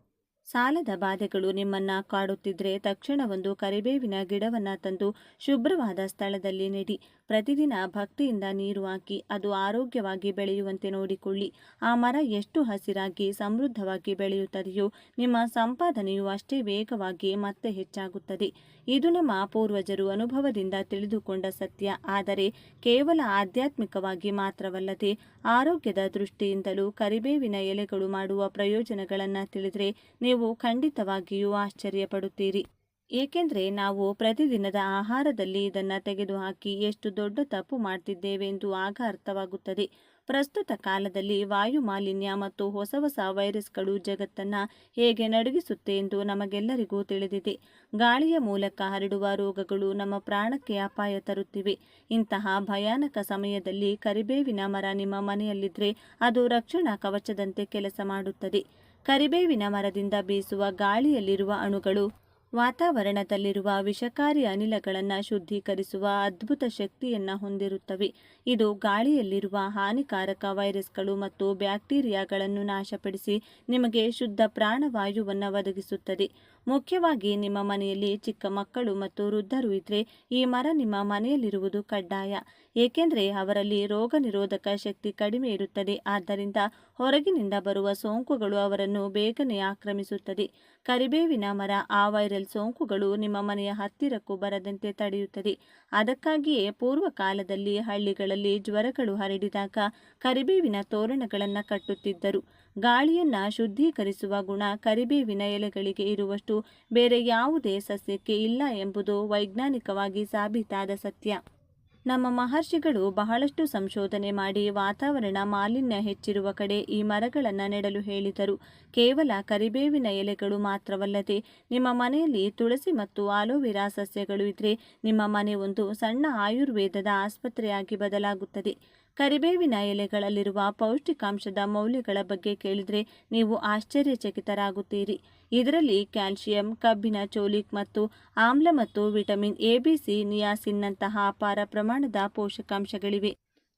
ಸಾಲದ ಬಾಧೆಗಳು ನಿಮ್ಮನ್ನ ಕಾಡುತ್ತಿದ್ರೆ ತಕ್ಷಣ ಒಂದು ಕರಿಬೇವಿನ ಗಿಡವನ್ನು ತಂದು ಶುಭ್ರವಾದ ಸ್ಥಳದಲ್ಲಿ ನೆಡಿ. ಪ್ರತಿದಿನ ಭಕ್ತಿಯಿಂದ ನೀರು ಹಾಕಿ ಅದು ಆರೋಗ್ಯವಾಗಿ ಬೆಳೆಯುವಂತೆ ನೋಡಿಕೊಳ್ಳಿ. ಆ ಮರ ಎಷ್ಟು ಹಸಿರಾಗಿ ಸಮೃದ್ಧವಾಗಿ ಬೆಳೆಯುತ್ತದೆಯೋ ನಿಮ್ಮ ಸಂಪಾದನೆಯು ಅಷ್ಟೇ ವೇಗವಾಗಿ ಮತ್ತೆ ಹೆಚ್ಚಾಗುತ್ತದೆ. ಇದು ನಮ್ಮ ಪೂರ್ವಜರು ಅನುಭವದಿಂದ ತಿಳಿದುಕೊಂಡ ಸತ್ಯ. ಆದರೆ ಕೇವಲ ಆಧ್ಯಾತ್ಮಿಕವಾಗಿ ಮಾತ್ರವಲ್ಲದೆ ಆರೋಗ್ಯದ ದೃಷ್ಟಿಯಿಂದಲೂ ಕರಿಬೇವಿನ ಎಲೆಗಳು ಮಾಡುವ ಪ್ರಯೋಜನಗಳನ್ನು ತಿಳಿದರೆ ನೀವು ಖಂಡಿತವಾಗಿಯೂ ಆಶ್ಚರ್ಯಪಡುತ್ತೀರಿ. ಏಕೆಂದರೆ ನಾವು ಪ್ರತಿದಿನದ ಆಹಾರದಲ್ಲಿ ಇದನ್ನು ತೆಗೆದುಹಾಕಿ ಎಷ್ಟು ದೊಡ್ಡ ತಪ್ಪು ಮಾಡ್ತಿದ್ದೇವೆ ಎಂದು ಆಗ ಅರ್ಥವಾಗುತ್ತದೆ. ಪ್ರಸ್ತುತ ಕಾಲದಲ್ಲಿ ವಾಯು ಮಾಲಿನ್ಯ ಮತ್ತು ಹೊಸ ಹೊಸ ವೈರಸ್ಗಳು ಜಗತ್ತನ್ನು ಹೇಗೆ ನಡುಗಿಸುತ್ತೆ ಎಂದು ನಮಗೆಲ್ಲರಿಗೂ ತಿಳಿದಿದೆ. ಗಾಳಿಯ ಮೂಲಕ ಹರಡುವ ರೋಗಗಳು ನಮ್ಮ ಪ್ರಾಣಕ್ಕೆ ಅಪಾಯ ತರುತ್ತಿವೆ. ಇಂತಹ ಭಯಾನಕ ಸಮಯದಲ್ಲಿ ಕರಿಬೇವಿನ ಮರ ನಿಮ್ಮ ಮನೆಯಲ್ಲಿದ್ದರೆ ಅದು ರಕ್ಷಣಾ ಕವಚದಂತೆ ಕೆಲಸ ಮಾಡುತ್ತದೆ. ಕರಿಬೇವಿನ ಮರದಿಂದ ಬೀಸುವ ಗಾಳಿಯಲ್ಲಿರುವ ಅಣುಗಳು ವಾತಾವರಣದಲ್ಲಿರುವ ವಿಷಕಾರಿ ಅನಿಲಗಳನ್ನು ಶುದ್ಧೀಕರಿಸುವ ಅದ್ಭುತ ಶಕ್ತಿಯನ್ನು ಹೊಂದಿರುತ್ತವೆ. ಇದು ಗಾಳಿಯಲ್ಲಿರುವ ಹಾನಿಕಾರಕ ವೈರಸ್ಗಳು ಮತ್ತು ಬ್ಯಾಕ್ಟೀರಿಯಾಗಳನ್ನು ನಾಶಪಡಿಸಿ ನಿಮಗೆ ಶುದ್ಧ ಪ್ರಾಣವಾಯುವನ್ನು ಒದಗಿಸುತ್ತದೆ. ಮುಖ್ಯವಾಗಿ ನಿಮ್ಮ ಮನೆಯಲ್ಲಿ ಚಿಕ್ಕ ಮಕ್ಕಳು ಮತ್ತು ವೃದ್ಧರು ಇದ್ದರೆ ಈ ಮರ ನಿಮ್ಮ ಮನೆಯಲ್ಲಿರುವುದು ಕಡ್ಡಾಯ. ಏಕೆಂದರೆ ಅವರಲ್ಲಿ ರೋಗ ನಿರೋಧಕ ಶಕ್ತಿ ಕಡಿಮೆ ಇರುತ್ತದೆ. ಆದ್ದರಿಂದ ಹೊರಗಿನಿಂದ ಬರುವ ಸೋಂಕುಗಳು ಅವರನ್ನು ಬೇಗನೆ ಆಕ್ರಮಿಸುತ್ತದೆ. ಕರಿಬೇವಿನ ಮರ ಆ ವೈರಲ್ ಸೋಂಕುಗಳು ನಿಮ್ಮ ಮನೆಯ ಹತ್ತಿರಕ್ಕೂ ಬರದಂತೆ ತಡೆಯುತ್ತದೆ. ಅದಕ್ಕಾಗಿಯೇ ಪೂರ್ವ ಕಾಲದಲ್ಲಿ ಹಳ್ಳಿಗಳಲ್ಲಿ ಜ್ವರಗಳು ಹರಡಿದಾಗ ಕರಿಬೇವಿನ ತೋರಣಗಳನ್ನು ಕಟ್ಟುತ್ತಿದ್ದರು. ಗಾಳಿಯನ್ನು ಶುದ್ಧೀಕರಿಸುವ ಗುಣ ಕರಿಬೇವಿನ ಎಲೆಗಳಿಗೆ ಇರುವಷ್ಟು ಬೇರೆ ಯಾವುದೇ ಸಸ್ಯಕ್ಕೆ ಇಲ್ಲ ಎಂಬುದು ವೈಜ್ಞಾನಿಕವಾಗಿ ಸಾಬೀತಾದ ಸತ್ಯ. ನಮ್ಮ ಮಹರ್ಷಿಗಳು ಬಹಳಷ್ಟು ಸಂಶೋಧನೆ ಮಾಡಿ ವಾತಾವರಣ ಮಾಲಿನ್ಯ ಹೆಚ್ಚಿರುವ ಕಡೆ ಈ ಮರಗಳನ್ನು ನೆಡಲು ಹೇಳಿದರು. ಕೇವಲ ಕರಿಬೇವಿನ ಎಲೆಗಳು ಮಾತ್ರವಲ್ಲದೆ ನಿಮ್ಮ ಮನೆಯಲ್ಲಿ ತುಳಸಿ ಮತ್ತು ಆಲೋವೆರಾ ಸಸ್ಯಗಳು ಇದ್ರೆ ನಿಮ್ಮ ಮನೆ ಒಂದು ಸಣ್ಣ ಆಯುರ್ವೇದದ ಆಸ್ಪತ್ರೆಯಾಗಿ ಬದಲಾಗುತ್ತದೆ. ಕರಿಬೇವಿನ ಎಲೆಗಳಲ್ಲಿರುವ ಪೌಷ್ಟಿಕಾಂಶದ ಮೌಲ್ಯಗಳ ಬಗ್ಗೆ ಕೇಳಿದರೆ ನೀವು ಆಶ್ಚರ್ಯಚಕಿತರಾಗುತ್ತೀರಿ. ಇದರಲ್ಲಿ ಕ್ಯಾಲ್ಸಿಯಂ, ಕಬ್ಬಿಣ, ಚೋಲಿಕ್ ಮತ್ತು ಆಮ್ಲ ಮತ್ತು ವಿಟಮಿನ್ ಎ, ಬಿ, ಸಿ, ನಿಯಾಸಿನ್ನಂತಹ ಅಪಾರ ಪ್ರಮಾಣದ ಪೋಷಕಾಂಶಗಳಿವೆ.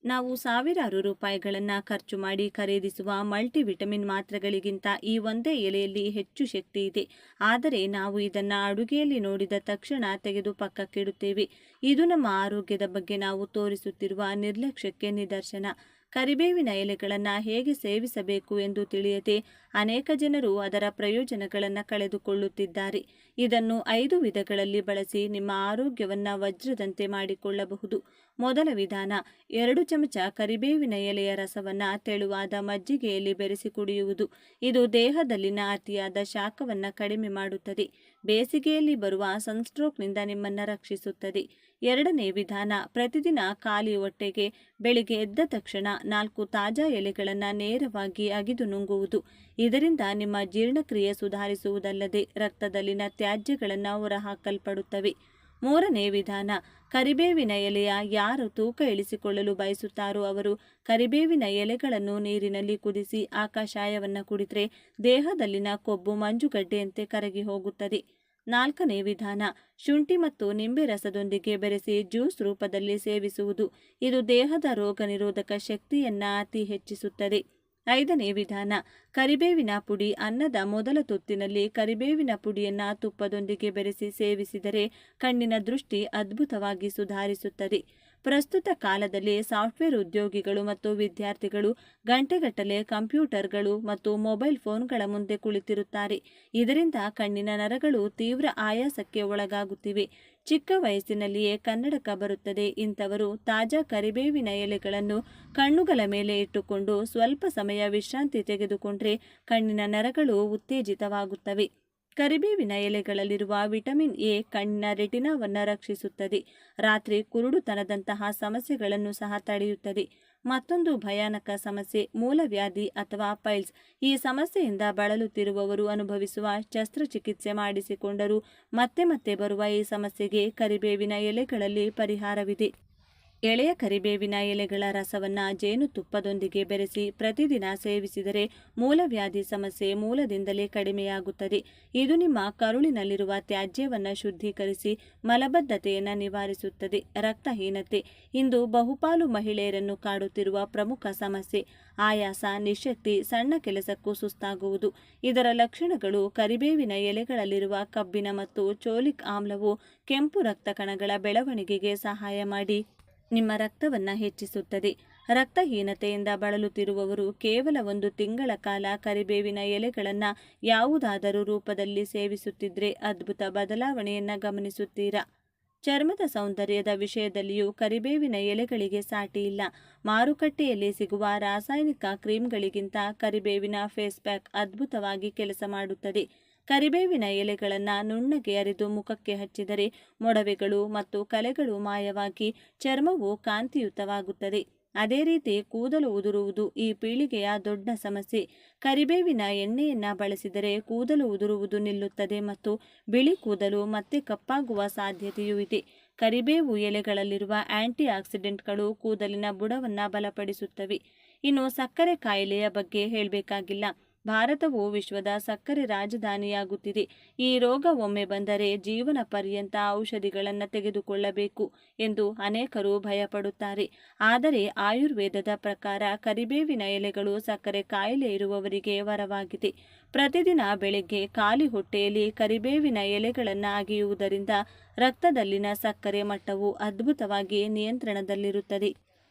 ನಾವು ಸಾವಿರಾರು ರೂಪಾಯಿಗಳನ್ನು ಖರ್ಚು ಮಾಡಿ ಖರೀದಿಸುವ ಮಲ್ಟಿವಿಟಮಿನ್ ಮಾತ್ರೆಗಳಿಗಿಂತ ಈ ಒಂದೇ ಎಲೆಯಲ್ಲಿ ಹೆಚ್ಚು ಶಕ್ತಿ ಇದೆ. ಆದರೆ ನಾವು ಇದನ್ನು ಅಡುಗೆಯಲ್ಲಿ ನೋಡಿದ ತಕ್ಷಣ ತೆಗೆದು ಪಕ್ಕಕ್ಕಿಡುತ್ತೇವೆ. ಇದು ನಮ್ಮ ಆರೋಗ್ಯದ ಬಗ್ಗೆ ನಾವು ತೋರಿಸುತ್ತಿರುವ ನಿರ್ಲಕ್ಷ್ಯಕ್ಕೆ ನಿದರ್ಶನ. ಕರಿಬೇವಿನ ಎಲೆಗಳನ್ನು ಹೇಗೆ ಸೇವಿಸಬೇಕು ಎಂದು ತಿಳಿಯದೆ ಅನೇಕ ಜನರು ಅದರ ಪ್ರಯೋಜನಗಳನ್ನು ಕಳೆದುಕೊಳ್ಳುತ್ತಿದ್ದಾರೆ. ಇದನ್ನು 5 ವಿಧಗಳಲ್ಲಿ ಬಳಸಿ ನಿಮ್ಮ ಆರೋಗ್ಯವನ್ನು ವಜ್ರದಂತೆ ಮಾಡಿಕೊಳ್ಳಬಹುದು. ಮೊದಲ ವಿಧಾನ, 2 ಚಮಚ ಕರಿಬೇವಿನ ಎಲೆಯ ರಸವನ್ನು ತೆಳುವಾದ ಮಜ್ಜಿಗೆಯಲ್ಲಿ ಬೆರೆಸಿ ಕುಡಿಯುವುದು. ಇದು ದೇಹದಲ್ಲಿನ ಅತಿಯಾದ ಶಾಖವನ್ನು ಕಡಿಮೆ ಮಾಡುತ್ತದೆ. ಬೇಸಿಗೆಯಲ್ಲಿ ಬರುವ ಸನ್ಸ್ಟ್ರೋಕ್ನಿಂದ ನಿಮ್ಮನ್ನು ರಕ್ಷಿಸುತ್ತದೆ. ಎರಡನೇ ವಿಧಾನ, ಪ್ರತಿದಿನ ಖಾಲಿ ಹೊಟ್ಟೆಗೆ ಬೆಳಿಗ್ಗೆ ಎದ್ದ ತಕ್ಷಣ 4 ತಾಜಾ ಎಲೆಗಳನ್ನು ನೇರವಾಗಿ ಅಗಿದು ನುಂಗುವುದು. ಇದರಿಂದ ನಿಮ್ಮ ಜೀರ್ಣಕ್ರಿಯೆ ಸುಧಾರಿಸುವುದಲ್ಲದೆ ರಕ್ತದಲ್ಲಿನ ತ್ಯಾಜ್ಯಗಳನ್ನು ಹೊರಹಾಕಲ್ಪಡುತ್ತವೆ. ಮೂರನೇ ವಿಧಾನ, ಕರಿಬೇವಿನ ಎಲೆಯ ಯಾರು ತೂಕ ಇಳಿಸಿಕೊಳ್ಳಲು ಬಯಸುತ್ತಾರೋ ಅವರು ಕರಿಬೇವಿನ ಎಲೆಗಳನ್ನು ನೀರಿನಲ್ಲಿ ಕುದಿಸಿ ಆ ಕಷಾಯವನ್ನು ಕುಡಿದರೆ ದೇಹದಲ್ಲಿನ ಕೊಬ್ಬು ಮಂಜುಗಡ್ಡೆಯಂತೆ ಕರಗಿ ಹೋಗುತ್ತದೆ. ನಾಲ್ಕನೇ ವಿಧಾನ, ಶುಂಠಿ ಮತ್ತು ನಿಂಬೆ ರಸದೊಂದಿಗೆ ಬೆರೆಸಿ ಜ್ಯೂಸ್ ರೂಪದಲ್ಲಿ ಸೇವಿಸುವುದು. ಇದು ದೇಹದ ರೋಗ ನಿರೋಧಕ ಶಕ್ತಿಯನ್ನು ಅತಿ ಹೆಚ್ಚಿಸುತ್ತದೆ. ಐದನೇ ವಿಧಾನ, ಕರಿಬೇವಿನ ಪುಡಿ. ಅನ್ನದ ಮೊದಲ ತುತ್ತಿನಲ್ಲಿ ಕರಿಬೇವಿನ ಪುಡಿಯನ್ನು ತುಪ್ಪದೊಂದಿಗೆ ಬೆರೆಸಿ ಸೇವಿಸಿದರೆ ಕಣ್ಣಿನ ದೃಷ್ಟಿ ಅದ್ಭುತವಾಗಿ ಸುಧಾರಿಸುತ್ತದೆ. ಪ್ರಸ್ತುತ ಕಾಲದಲ್ಲಿ ಸಾಫ್ಟ್ವೇರ್ ಉದ್ಯೋಗಿಗಳು ಮತ್ತು ವಿದ್ಯಾರ್ಥಿಗಳು ಗಂಟೆಗಟ್ಟಲೆ ಕಂಪ್ಯೂಟರ್ಗಳು ಮತ್ತು ಮೊಬೈಲ್ ಫೋನ್ಗಳ ಮುಂದೆ ಕುಳಿತಿರುತ್ತಾರೆ. ಇದರಿಂದ ಕಣ್ಣಿನ ನರಗಳು ತೀವ್ರ ಆಯಾಸಕ್ಕೆ ಒಳಗಾಗುತ್ತಿವೆ. ಚಿಕ್ಕ ವಯಸ್ಸಿನಲ್ಲಿಯೇ ಕನ್ನಡಕ ಬರುತ್ತದೆ. ಇಂಥವರು ತಾಜಾ ಕರಿಬೇವಿನ ಎಲೆಗಳನ್ನು ಕಣ್ಣುಗಳ ಮೇಲೆ ಇಟ್ಟುಕೊಂಡು ಸ್ವಲ್ಪ ಸಮಯ ವಿಶ್ರಾಂತಿ ತೆಗೆದುಕೊಂಡ್ರೆ ಕಣ್ಣಿನ ನರಗಳು ಉತ್ತೇಜಿತವಾಗುತ್ತವೆ. ಕರಿಬೇವಿನ ಎಲೆಗಳಲ್ಲಿರುವ ವಿಟಮಿನ್ ಎ ಕಣ್ಣಿನ ರೆಟಿನಾವನ್ನು ರಕ್ಷಿಸುತ್ತದೆ. ರಾತ್ರಿ ಕುರುಡುತನದಂತಹ ಸಮಸ್ಯೆಗಳನ್ನು ಸಹ ತಡೆಯುತ್ತದೆ. ಮತ್ತೊಂದು ಭಯಾನಕ ಸಮಸ್ಯೆ ಮೂಲವ್ಯಾಧಿ ಅಥವಾ ಪೈಲ್ಸ್. ಈ ಸಮಸ್ಯೆಯಿಂದ ಬಳಲುತ್ತಿರುವವರು ಅನುಭವಿಸುವ ಶಸ್ತ್ರಚಿಕಿತ್ಸೆ ಮಾಡಿಸಿಕೊಂಡರೂ ಮತ್ತೆ ಮತ್ತೆ ಬರುವ ಈ ಸಮಸ್ಯೆಗೆ ಕರಿಬೇವಿನ ಎಲೆಗಳಲ್ಲಿ ಪರಿಹಾರವಿದೆ. ಎಳೆಯ ಕರಿಬೇವಿನ ಎಲೆಗಳ ರಸವನ್ನು ಜೇನುತುಪ್ಪದೊಂದಿಗೆ ಬೆರೆಸಿ ಪ್ರತಿದಿನ ಸೇವಿಸಿದರೆ ಮೂಲವ್ಯಾಧಿ ಸಮಸ್ಯೆ ಮೂಲದಿಂದಲೇ ಕಡಿಮೆಯಾಗುತ್ತದೆ. ಇದು ನಿಮ್ಮ ಕರುಳಿನಲ್ಲಿರುವ ತ್ಯಾಜ್ಯವನ್ನು ಶುದ್ಧೀಕರಿಸಿ ಮಲಬದ್ಧತೆಯನ್ನು ನಿವಾರಿಸುತ್ತದೆ. ರಕ್ತಹೀನತೆ ಇಂದು ಬಹುಪಾಲು ಮಹಿಳೆಯರನ್ನು ಕಾಡುತ್ತಿರುವ ಪ್ರಮುಖ ಸಮಸ್ಯೆ. ಆಯಾಸ, ನಿಶ್ಶಕ್ತಿ, ಸಣ್ಣ ಕೆಲಸಕ್ಕೂ ಸುಸ್ತಾಗುವುದು. ಇದರ ಲಕ್ಷಣಗಳು. ಕರಿಬೇವಿನ ಎಲೆಗಳಲ್ಲಿರುವ ಕಬ್ಬಿಣ ಮತ್ತು ಚೋಲಿಕ್ ಆಮ್ಲವು ಕೆಂಪು ರಕ್ತ ಕಣಗಳ ಬೆಳವಣಿಗೆಗೆ ಸಹಾಯ ಮಾಡಿ ನಿಮ್ಮ ರಕ್ತವನ್ನು ಹೆಚ್ಚಿಸುತ್ತದೆ. ರಕ್ತಹೀನತೆಯಿಂದ ಬಳಲುತ್ತಿರುವವರು ಕೇವಲ 1 ತಿಂಗಳ ಕಾಲ ಕರಿಬೇವಿನ ಎಲೆಗಳನ್ನು ಯಾವುದಾದರೂ ರೂಪದಲ್ಲಿ ಸೇವಿಸುತ್ತಿದ್ರೆ ಅದ್ಭುತ ಬದಲಾವಣೆಯನ್ನು ಗಮನಿಸುತ್ತೀರಾ. ಚರ್ಮದ ಸೌಂದರ್ಯದ ವಿಷಯದಲ್ಲಿಯೂ ಕರಿಬೇವಿನ ಎಲೆಗಳಿಗೆ ಸಾಟಿ ಇಲ್ಲ. ಮಾರುಕಟ್ಟೆಯಲ್ಲಿ ಸಿಗುವ ರಾಸಾಯನಿಕ ಕ್ರೀಮ್ಗಳಿಗಿಂತ ಕರಿಬೇವಿನ ಫೇಸ್ ಪ್ಯಾಕ್ ಅದ್ಭುತವಾಗಿ ಕೆಲಸ ಮಾಡುತ್ತದೆ. ಕರಿಬೇವಿನ ಎಲೆಗಳನ್ನು ನುಣ್ಣಗೆ ಅರೆದು ಮುಖಕ್ಕೆ ಹಚ್ಚಿದರೆ ಮೊಡವೆಗಳು ಮತ್ತು ಕಲೆಗಳು ಮಾಯವಾಗಿ ಚರ್ಮವು ಕಾಂತಿಯುತವಾಗುತ್ತದೆ. ಅದೇ ರೀತಿ ಕೂದಲು ಉದುರುವುದು ಈ ಪೀಳಿಗೆಯ ದೊಡ್ಡ ಸಮಸ್ಯೆ. ಕರಿಬೇವಿನ ಎಣ್ಣೆಯನ್ನು ಬಳಸಿದರೆ ಕೂದಲು ಉದುರುವುದು ನಿಲ್ಲುತ್ತದೆ ಮತ್ತು ಬಿಳಿ ಕೂದಲು ಮತ್ತೆ ಕಪ್ಪಾಗುವ ಸಾಧ್ಯತೆಯೂ ಇದೆ. ಕರಿಬೇವು ಎಲೆಗಳಲ್ಲಿರುವ ಆಂಟಿ ಆಕ್ಸಿಡೆಂಟ್ಗಳು ಕೂದಲಿನ ಬುಡವನ್ನು ಬಲಪಡಿಸುತ್ತವೆ. ಇನ್ನು ಸಕ್ಕರೆ ಕಾಯಿಲೆಯ ಬಗ್ಗೆ ಹೇಳಬೇಕಾಗಿಲ್ಲ. ಭಾರತವು ವಿಶ್ವದ ಸಕ್ಕರೆ ರಾಜಧಾನಿಯಾಗುತ್ತಿದೆ. ಈ ರೋಗ ಒಮ್ಮೆ ಬಂದರೆ ಜೀವನ ಪರ್ಯಂತ ಔಷಧಿಗಳನ್ನು ತೆಗೆದುಕೊಳ್ಳಬೇಕು ಎಂದು ಅನೇಕರು ಭಯಪಡುತ್ತಾರೆ. ಆದರೆ ಆಯುರ್ವೇದದ ಪ್ರಕಾರ ಕರಿಬೇವಿನ ಎಲೆಗಳು ಸಕ್ಕರೆ ಕಾಯಿಲೆ ಇರುವವರಿಗೆ ವರವಾಗಿದೆ. ಪ್ರತಿದಿನ ಬೆಳಗ್ಗೆ ಖಾಲಿ ಹೊಟ್ಟೆಯಲ್ಲಿ ಕರಿಬೇವಿನ ಎಲೆಗಳನ್ನು ಅಗೆಯುವುದರಿಂದ ರಕ್ತದಲ್ಲಿನ ಸಕ್ಕರೆ ಮಟ್ಟವು ಅದ್ಭುತವಾಗಿ ನಿಯಂತ್ರಣದಲ್ಲಿರುತ್ತದೆ.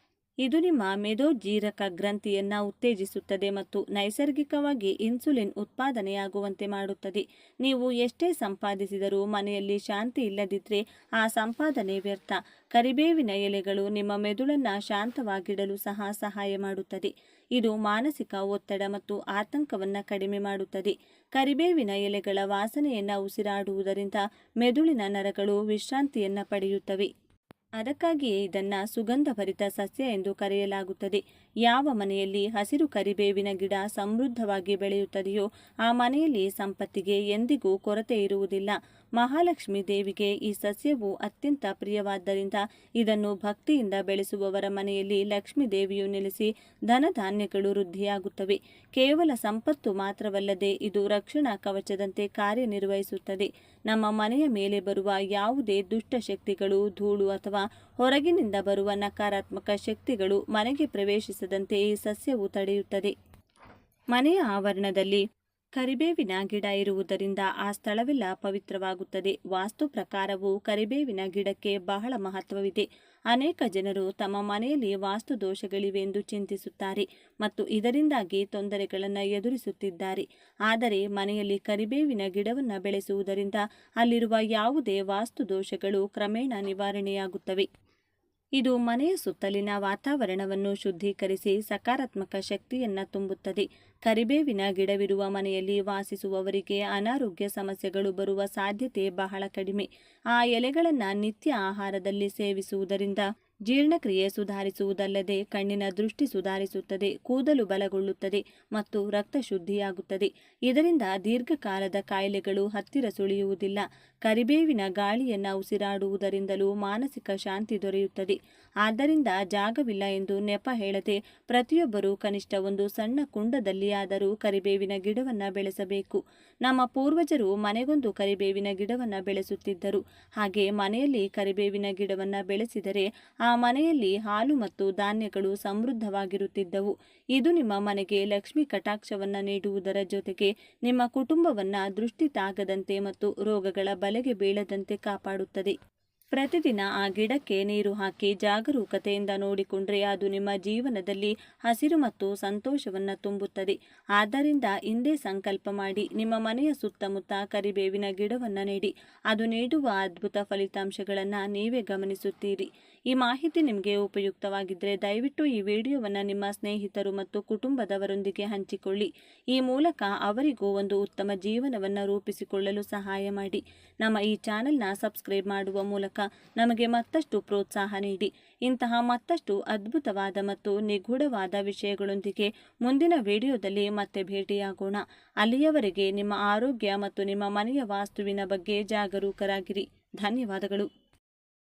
ಇದು ನಿಮ್ಮ ಮೇದೋಜೀರಕ ಗ್ರಂಥಿಯನ್ನು ಉತ್ತೇಜಿಸುತ್ತದೆ ಮತ್ತು ನೈಸರ್ಗಿಕವಾಗಿ ಇನ್ಸುಲಿನ್ ಉತ್ಪಾದನೆಯಾಗುವಂತೆ ಮಾಡುತ್ತದೆ. ನೀವು ಎಷ್ಟೇ ಸಂಪಾದಿಸಿದರೂ ಮನೆಯಲ್ಲಿ ಶಾಂತಿ ಇಲ್ಲದಿದ್ದರೆ ಆ ಸಂಪಾದನೆ ವ್ಯರ್ಥ. ಕರಿಬೇವಿನ ಎಲೆಗಳು ನಿಮ್ಮ ಮೆದುಳನ್ನು ಶಾಂತವಾಗಿಡಲು ಸಹ ಸಹಾಯ ಮಾಡುತ್ತದೆ. ಇದು ಮಾನಸಿಕ ಒತ್ತಡ ಮತ್ತು ಆತಂಕವನ್ನು ಕಡಿಮೆ ಮಾಡುತ್ತದೆ. ಕರಿಬೇವಿನ ಎಲೆಗಳ ವಾಸನೆಯನ್ನು ಉಸಿರಾಡುವುದರಿಂದ ಮೆದುಳಿನ ನರಗಳು ವಿಶ್ರಾಂತಿಯನ್ನು ಪಡೆಯುತ್ತವೆ. ಅದಕ್ಕಾಗಿಯೇ ಇದನ್ನು ಸುಗಂಧಭರಿತ ಸಸ್ಯ ಎಂದು ಕರೆಯಲಾಗುತ್ತದೆ. ಯಾವ ಮನೆಯಲ್ಲಿ ಹಸಿರು ಕರಿಬೇವಿನ ಗಿಡ ಸಮೃದ್ಧವಾಗಿ ಬೆಳೆಯುತ್ತದೆಯೋ ಆ ಮನೆಯಲ್ಲಿ ಸಂಪತ್ತಿಗೆ ಎಂದಿಗೂ ಕೊರತೆ ಇರುವುದಿಲ್ಲ. ಮಹಾಲಕ್ಷ್ಮೀ ದೇವಿಗೆ ಈ ಸಸ್ಯವು ಅತ್ಯಂತ ಪ್ರಿಯವಾದ್ದರಿಂದ ಇದನ್ನು ಭಕ್ತಿಯಿಂದ ಬೆಳೆಸುವವರ ಮನೆಯಲ್ಲಿ ಲಕ್ಷ್ಮೀ ದೇವಿಯು ನೆಲೆಸಿ ಧನಧಾನ್ಯಗಳು ವೃದ್ಧಿಯಾಗುತ್ತವೆ. ಕೇವಲ ಸಂಪತ್ತು ಮಾತ್ರವಲ್ಲದೆ ಇದು ರಕ್ಷಣಾ ಕವಚದಂತೆ ಕಾರ್ಯನಿರ್ವಹಿಸುತ್ತದೆ. ನಮ್ಮ ಮನೆಯ ಮೇಲೆ ಬರುವ ಯಾವುದೇ ದುಷ್ಟಶಕ್ತಿಗಳು, ಧೂಳು ಅಥವಾ ಹೊರಗಿನಿಂದ ಬರುವ ನಕಾರಾತ್ಮಕ ಶಕ್ತಿಗಳು ಮನೆಗೆ ಪ್ರವೇಶಿಸದಂತೆ ಈ ಸಸ್ಯವು ತಡೆಯುತ್ತದೆ. ಮನೆಯ ಆವರಣದಲ್ಲಿ ಕರಿಬೇವಿನ ಗಿಡ ಇರುವುದರಿಂದ ಆ ಸ್ಥಳವೆಲ್ಲ ಪವಿತ್ರವಾಗುತ್ತದೆ. ವಾಸ್ತು ಪ್ರಕಾರವು ಕರಿಬೇವಿನ ಗಿಡಕ್ಕೆ ಬಹಳ ಮಹತ್ವವಿದೆ. ಅನೇಕ ಜನರು ತಮ್ಮ ಮನೆಯಲ್ಲಿ ವಾಸ್ತು ದೋಷಗಳಿವೆ ಎಂದು ಚಿಂತಿಸುತ್ತಾರೆ ಮತ್ತು ಇದರಿಂದಾಗಿ ತೊಂದರೆಗಳನ್ನು ಎದುರಿಸುತ್ತಿದ್ದಾರೆ. ಆದರೆ ಮನೆಯಲ್ಲಿ ಕರಿಬೇವಿನ ಗಿಡವನ್ನು ಬೆಳೆಸುವುದರಿಂದ ಅಲ್ಲಿರುವ ಯಾವುದೇ ವಾಸ್ತು ದೋಷಗಳು ಕ್ರಮೇಣ ನಿವಾರಣೆಯಾಗುತ್ತವೆ. ಇದು ಮನೆಯ ಸುತ್ತಲಿನ ವಾತಾವರಣವನ್ನು ಶುದ್ಧೀಕರಿಸಿ ಸಕಾರಾತ್ಮಕ ಶಕ್ತಿಯನ್ನು ತುಂಬುತ್ತದೆ. ಕರಿಬೇವಿನ ಗಿಡವಿರುವ ಮನೆಯಲ್ಲಿ ವಾಸಿಸುವವರಿಗೆ ಅನಾರೋಗ್ಯ ಸಮಸ್ಯೆಗಳು ಬರುವ ಸಾಧ್ಯತೆ ಬಹಳ ಕಡಿಮೆ. ಆ ಎಲೆಗಳನ್ನು ನಿತ್ಯ ಆಹಾರದಲ್ಲಿ ಸೇವಿಸುವುದರಿಂದ ಜೀರ್ಣಕ್ರಿಯೆ ಸುಧಾರಿಸುವುದಲ್ಲದೆ ಕಣ್ಣಿನ ದೃಷ್ಟಿ ಸುಧಾರಿಸುತ್ತದೆ, ಕೂದಲು ಬಲಗೊಳ್ಳುತ್ತದೆ ಮತ್ತು ರಕ್ತ ಶುದ್ಧಿಯಾಗುತ್ತದೆ. ಇದರಿಂದ ದೀರ್ಘಕಾಲದ ಕಾಯಿಲೆಗಳು ಹತ್ತಿರ ಸುಳಿಯುವುದಿಲ್ಲ. ಕರಿಬೇವಿನ ಗಾಳಿಯನ್ನು ಉಸಿರಾಡುವುದರಿಂದಲೂ ಮಾನಸಿಕ ಶಾಂತಿ ದೊರೆಯುತ್ತದೆ. ಆದ್ದರಿಂದ ಜಾಗವಿಲ್ಲ ಎಂದು ನೆಪ ಹೇಳದೆ ಪ್ರತಿಯೊಬ್ಬರೂ ಕನಿಷ್ಠ ಒಂದು ಸಣ್ಣ ಕುಂಡದಲ್ಲಿಯಾದರೂ ಕರಿಬೇವಿನ ಗಿಡವನ್ನು ಬೆಳೆಸಬೇಕು. ನಮ್ಮ ಪೂರ್ವಜರು ಮನೆಗೊಂದು ಕರಿಬೇವಿನ ಗಿಡವನ್ನು ಬೆಳೆಸುತ್ತಿದ್ದರು. ಹಾಗೆ ಮನೆಯಲ್ಲಿ ಕರಿಬೇವಿನ ಗಿಡವನ್ನು ಬೆಳೆಸಿದರೆ ಆ ಮನೆಯಲ್ಲಿ ಹಾಲು ಮತ್ತು ಧಾನ್ಯಗಳು ಸಮೃದ್ಧವಾಗಿರುತ್ತಿದ್ದವು. ಇದು ನಿಮ್ಮ ಮನೆಗೆ ಲಕ್ಷ್ಮಿ ಕಟಾಕ್ಷವನ್ನು ನೀಡುವುದರ ಜೊತೆಗೆ ನಿಮ್ಮ ಕುಟುಂಬವನ್ನು ದೃಷ್ಟಿ ತಾಗದಂತೆ ಮತ್ತು ರೋಗಗಳ ಬಲೆಗೆ ಬೀಳದಂತೆ ಕಾಪಾಡುತ್ತದೆ. ಪ್ರತಿದಿನ ಆ ಗಿಡಕ್ಕೆ ನೀರು ಹಾಕಿ ಜಾಗರೂಕತೆಯಿಂದ ನೋಡಿಕೊಂಡ್ರೆ ಅದು ನಿಮ್ಮ ಜೀವನದಲ್ಲಿ ಹಸಿರು ಮತ್ತು ಸಂತೋಷವನ್ನು ತುಂಬುತ್ತದೆ. ಆದ್ದರಿಂದ ಇಂದೇ ಸಂಕಲ್ಪ ಮಾಡಿ ನಿಮ್ಮ ಮನೆಯ ಸುತ್ತಮುತ್ತ ಕರಿಬೇವಿನ ಗಿಡವನ್ನು ನೆಡಿ. ಅದು ನೀಡುವ ಅದ್ಭುತ ಫಲಿತಾಂಶಗಳನ್ನು ನೀವೇ ಗಮನಿಸುತ್ತೀರಿ. ಈ ಮಾಹಿತಿ ನಿಮಗೆ ಉಪಯುಕ್ತವಾಗಿದ್ದರೆ ದಯವಿಟ್ಟು ಈ ವಿಡಿಯೋವನ್ನು ನಿಮ್ಮ ಸ್ನೇಹಿತರು ಮತ್ತು ಕುಟುಂಬದವರೊಂದಿಗೆ ಹಂಚಿಕೊಳ್ಳಿ. ಈ ಮೂಲಕ ಅವರಿಗೂ ಒಂದು ಉತ್ತಮ ಜೀವನವನ್ನು ರೂಪಿಸಿಕೊಳ್ಳಲು ಸಹಾಯ ಮಾಡಿ. ನಮ್ಮ ಈ ಚಾನೆಲ್ನ ಸಬ್ಸ್ಕ್ರೈಬ್ ಮಾಡುವ ಮೂಲಕ ನಮಗೆ ಮತ್ತಷ್ಟು ಪ್ರೋತ್ಸಾಹ ನೀಡಿ. ಇಂತಹ ಮತ್ತಷ್ಟು ಅದ್ಭುತವಾದ ಮತ್ತು ನಿಗೂಢವಾದ ವಿಷಯಗಳೊಂದಿಗೆ ಮುಂದಿನ ವಿಡಿಯೋದಲ್ಲಿ ಮತ್ತೆ ಭೇಟಿಯಾಗೋಣ. ಅಲ್ಲಿಯವರೆಗೆ ನಿಮ್ಮ ಆರೋಗ್ಯ ಮತ್ತು ನಿಮ್ಮ ಮನೆಯ ವಾಸ್ತುವಿನ ಬಗ್ಗೆ ಜಾಗರೂಕರಾಗಿರಿ. ಧನ್ಯವಾದಗಳು.